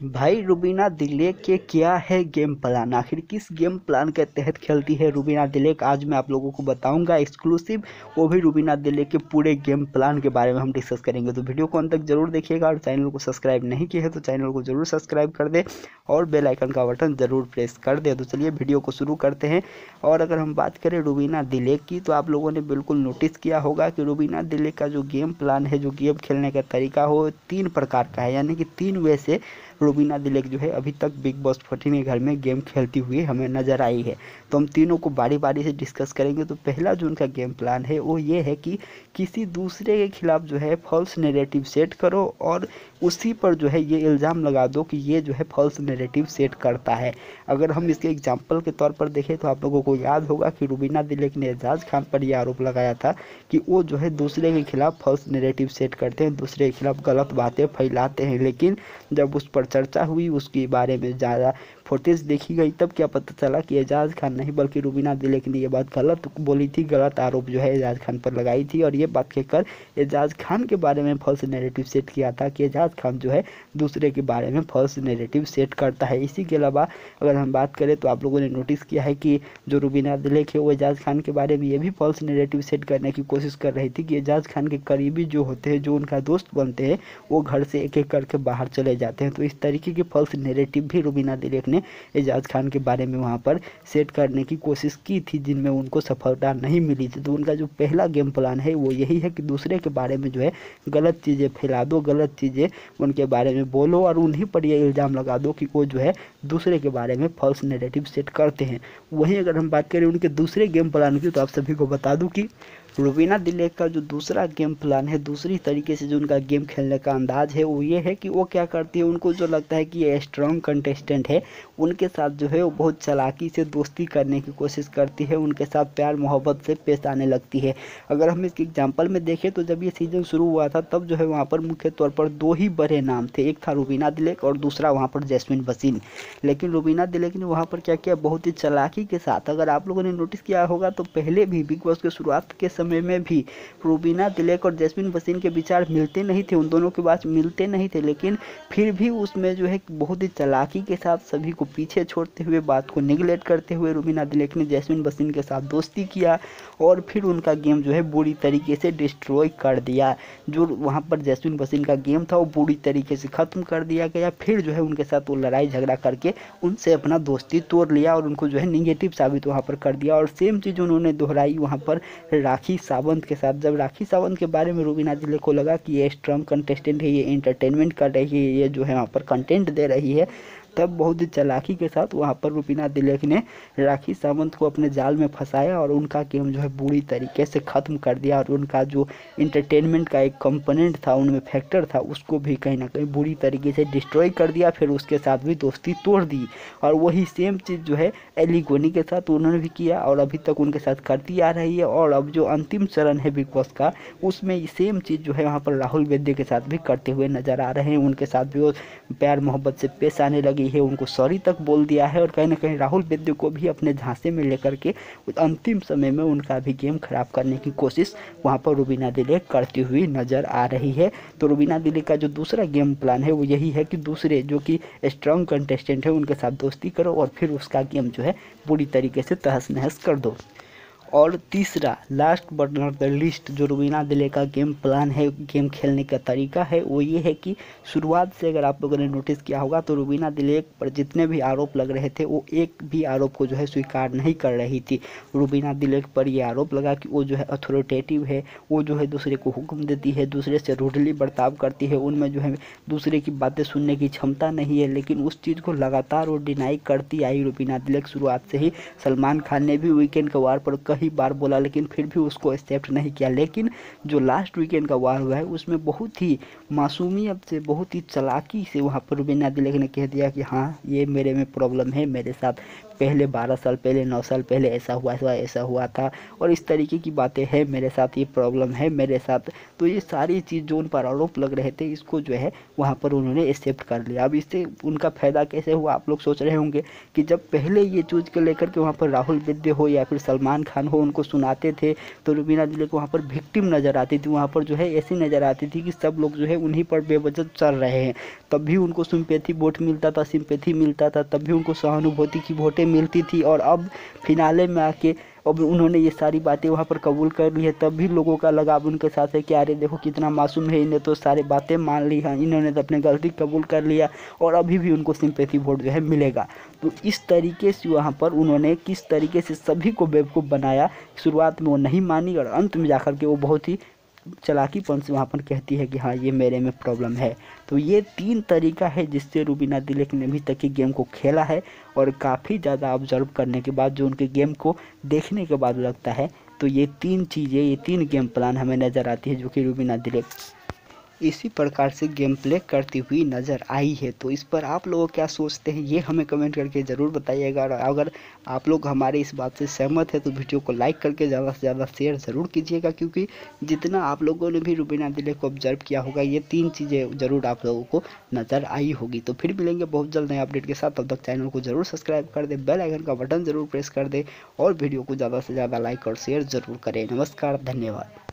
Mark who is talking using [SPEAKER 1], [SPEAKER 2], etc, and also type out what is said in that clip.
[SPEAKER 1] भाई रुबीना दिलेक के क्या है गेम प्लान, आखिर किस गेम प्लान के तहत खेलती है रुबीना दिलेक, आज मैं आप लोगों को बताऊंगा एक्सक्लूसिव। वो भी रुबीना दिलेक के पूरे गेम प्लान के बारे में हम डिस्कस करेंगे, तो वीडियो को अंत तक जरूर देखिएगा। और चैनल को सब्सक्राइब नहीं किया है तो चैनल को जरूर सब्सक्राइब कर दे और बेल आइकन का बटन जरूर प्रेस कर दे। तो चलिए वीडियो को शुरू करते हैं। और अगर हम बात करें रुबीना दिलेक की, तो आप लोगों ने बिल्कुल नोटिस किया होगा कि रुबीना दिलेक का जो गेम प्लान है, जो गेम खेलने का तरीका हो, 3 प्रकार का है, यानी कि 3 वे से रुबीना दिलेक जो है अभी तक बिग बॉस 14 के घर में गेम खेलती हुई हमें नज़र आई है। तो हम तीनों को बारी बारी से डिस्कस करेंगे। तो पहला जो उनका गेम प्लान है वो ये है कि किसी दूसरे के खिलाफ जो है फॉल्स नैरेटिव सेट करो और उसी पर जो है ये इल्ज़ाम लगा दो कि ये जो है फॉल्स नैरेटिव सेट करता है। अगर हम इसके एग्जाम्पल के तौर पर देखें तो आप लोगों को याद होगा कि रुबीना दिलेक ने एजाज खान पर यह आरोप लगाया था कि वो जो है दूसरे के खिलाफ फॉल्स नैरेटिव सेट करते हैं, दूसरे के खिलाफ गलत बातें फैलाते हैं। लेकिन जब उस पर चर्चा हुई, उसके बारे में ज़्यादा फुटेज देखी गई, तब क्या पता चला कि एजाज खान नहीं बल्कि रुबीना दिलेक ने ये बात गलत बोली थी, गलत आरोप जो है एजाज खान पर लगाई थी। और ये बात कहकर एजाज खान के बारे में फॉल्स नैरेटिव सेट किया था कि एजाज खान जो है दूसरे के बारे में फॉल्स नैरेटिव सेट करता है। इसी के अलावा अगर हम बात करें तो आप लोगों ने नोटिस किया है कि जो रुबीना दिलेक है वो एजाज खान के बारे में ये भी फॉल्स नैरेटिव सेट करने की कोशिश कर रही थी कि एजाज खान के करीबी जो होते हैं, जो उनका दोस्त बनते हैं, वो घर से एक एक करके बाहर चले जाते हैं। तो इस तरीके की फॉल्स नैरेटिव भी रुबीना दिलेक ने एजाज खान के बारे में वहाँ पर सेट करने की कोशिश की थी, जिनमें उनको सफलता नहीं मिली थी। तो उनका जो पहला गेम प्लान है वो यही है कि दूसरे के बारे में जो है गलत चीज़ें फैला दो, गलत चीज़ें उनके बारे में बोलो और उन्हीं पर यह इल्ज़ाम लगा दो कि वो जो है दूसरे के बारे में फॉल्स नैरेटिव सेट करते हैं। वहीं अगर हम बात करें उनके दूसरे गेम प्लान की, तो आप सभी को बता दूं कि रुबीना दिलेक का जो दूसरा गेम प्लान है, दूसरी तरीके से जो उनका गेम खेलने का अंदाज है वो ये है कि वो क्या करती है, उनको जो लगता है कि ये स्ट्रॉन्ग कंटेस्टेंट है, उनके साथ जो है वो बहुत चालाकी से दोस्ती करने की कोशिश करती है, उनके साथ प्यार मोहब्बत से पेश आने लगती है। अगर हम इसके एग्जाम्पल में देखें तो जब ये सीजन शुरू हुआ था तब जो है वहाँ पर मुख्य तौर पर 2 ही बड़े नाम थे, एक था रुबीना दिलेक और दूसरा वहाँ पर जैस्मिन वसीम। लेकिन रुबीना दिलेक ने वहाँ पर क्या किया, बहुत ही चालाकी के साथ, अगर आप लोगों ने नोटिस किया होगा तो पहले भी बिग बॉस के शुरुआत के समय में भी रुबीना दिलेक और जैस्मिन वसीम के विचार मिलते नहीं थे, उन दोनों के बात मिलते नहीं थे, लेकिन फिर भी उसमें जो है बहुत ही चालाकी के साथ सभी को पीछे छोड़ते हुए, बात को निगलेक्ट करते हुए रुबीना दिलेक ने जैस्मिन वसीम के साथ दोस्ती किया और फिर उनका गेम जो है बुरी तरीके से डिस्ट्रॉय कर दिया। जो वहाँ पर जैस्मिन वसीम का गेम था वो बुरी तरीके से ख़त्म कर दिया गया। फिर जो है उनके साथ वो लड़ाई झगड़ा करके उनसे अपना दोस्ती तोड़ लिया और उनको जो है निगेटिव साबित वहाँ पर कर दिया। और सेम चीज़ उन्होंने दोहराई वहाँ पर राखी सावंत के साथ। जब राखी सावंत के बारे में रुबीना दिलेक को लगा कि ये स्ट्रॉन्ग कंटेस्टेंट है, ये एंटरटेनमेंट कर रही है, ये जो है वहाँ पर कंटेंट दे रही है, तब बहुत ही चालाकी के साथ वहाँ पर रुबीना दिलेक ने राखी सावंत को अपने जाल में फंसाया और उनका गेम जो है बुरी तरीके से ख़त्म कर दिया। और उनका जो इंटरटेनमेंट का एक कंपोनेंट था, उनमें फैक्टर था, उसको भी कहीं ना कहीं बुरी तरीके से डिस्ट्रॉय कर दिया। फिर उसके साथ भी दोस्ती तोड़ दी। और वही सेम चीज़ जो है एलिगोनी के साथ उन्होंने भी किया और अभी तक उनके साथ करती आ रही है। और अब जो अंतिम चरण है बिग बॉस का, उसमें सेम चीज़ जो है वहाँ पर राहुल वैद्य के साथ भी करते हुए नजर आ रहे हैं। उनके साथ भी वो प्यार मोहब्बत से पेश आने लगी है, उनको सॉरी तक बोल दिया है और कहीं ना कहीं राहुल वैद्य को भी अपने झांसे में लेकर के अंतिम समय में उनका भी गेम खराब करने की कोशिश वहाँ पर रुबीना दिलेक करती हुई नजर आ रही है। तो रुबीना दिलेक का जो दूसरा गेम प्लान है वो यही है कि दूसरे जो कि स्ट्रॉन्ग कंटेस्टेंट है उनके साथ दोस्ती करो और फिर उसका गेम जो है पूरी तरीके से तहस नहस कर दो। और तीसरा last but not the list जो रुबीना दिलेक का गेम प्लान है, गेम खेलने का तरीका है, वो ये है कि शुरुआत से अगर आप लोगों ने नोटिस किया होगा तो रुबीना दिलेक पर जितने भी आरोप लग रहे थे वो एक भी आरोप को जो है स्वीकार नहीं कर रही थी। रुबीना दिलेक पर ये आरोप लगा कि वो जो है अथॉरिटेटिव है, वो जो है दूसरे को हुक्म देती है, दूसरे से रूडली बर्ताव करती है, उनमें जो है दूसरे की बातें सुनने की क्षमता नहीं है। लेकिन उस चीज़ को लगातार वो डिनाई करती आई रुबीना दिलेक शुरुआत से ही। सलमान खान ने भी वीकेंड का वार पर कई बार बोला लेकिन फिर भी उसको एक्सेप्ट नहीं किया। लेकिन जो लास्ट वीकेंड का वार हुआ है उसमें बहुत ही मासूमियत से, बहुत ही चालाकी से वहाँ पर रुबीना दिलेक ने कह दिया कि हाँ ये मेरे में प्रॉब्लम है, मेरे साथ पहले 12 साल पहले 9 साल पहले ऐसा हुआ था और इस तरीके की बातें हैं, मेरे साथ ये प्रॉब्लम है मेरे साथ। तो ये सारी चीज़ जो उन पर आरोप लग रहे थे इसको जो है वहाँ पर उन्होंने एक्सेप्ट कर लिया। अब इससे उनका फ़ायदा कैसे हुआ आप लोग सोच रहे होंगे कि जब पहले ये चीज़ को लेकर के वहाँ पर राहुल वैद्य हो या फिर सलमान खान हो उनको सुनाते थे तो रुबीना दिलेक वहाँ पर विक्टिम नज़र आती थी, वहाँ पर जो है ऐसी नज़र आती थी कि सब लोग जो है उन्हीं पर बेवजह चल रहे हैं। तब भी उनको सिंपैथी वोट मिलता था, सिंपैथी मिलता था, तब भी उनको सहानुभूति की वोटें मिलती थी। और अब फिनाले में आके अब उन्होंने ये सारी बातें वहाँ पर कबूल कर ली है, तब भी लोगों का लगाव उनके साथ है कि अरे देखो कितना मासूम है, इन्हें तो सारी बातें मान ली हैं, इन्होंने तो अपनी गलती कबूल कर लिया और अभी भी उनको सिंपैथी वोट जो है मिलेगा। तो इस तरीके से वहाँ पर उन्होंने किस तरीके से सभी को बेवकूफ़ बनाया, शुरुआत में वो नहीं मानी और अंत में जाकर के वो बहुत ही चालाकीपन से वहाँ पर कहती है कि हाँ ये मेरे में प्रॉब्लम है। तो ये 3 तरीका है जिससे रुबीना दिलेक ने अभी तक की गेम को खेला है और काफ़ी ज़्यादा ऑब्जर्व करने के बाद जो उनके गेम को देखने के बाद लगता है तो ये 3 चीज़ें, ये 3 गेम प्लान हमें नज़र आती है जो कि रुबीना दिलेक इसी प्रकार से गेम प्ले करती हुई नज़र आई है। तो इस पर आप लोग क्या सोचते हैं ये हमें कमेंट करके ज़रूर बताइएगा। और अगर आप लोग हमारे इस बात से सहमत है तो वीडियो को लाइक करके ज़्यादा से ज़्यादा शेयर ज़रूर कीजिएगा, क्योंकि जितना आप लोगों ने भी रुबीना दिलेक को ऑब्जर्व किया होगा ये 3 चीज़ें ज़रूर आप लोगों को नज़र आई होगी। तो फिर मिलेंगे बहुत जल्द नए अपडेट के साथ, तब तक चैनल को ज़रूर सब्सक्राइब कर दे, बेल आइकन का बटन ज़रूर प्रेस कर दे और वीडियो को ज़्यादा से ज़्यादा लाइक और शेयर ज़रूर करें। नमस्कार, धन्यवाद।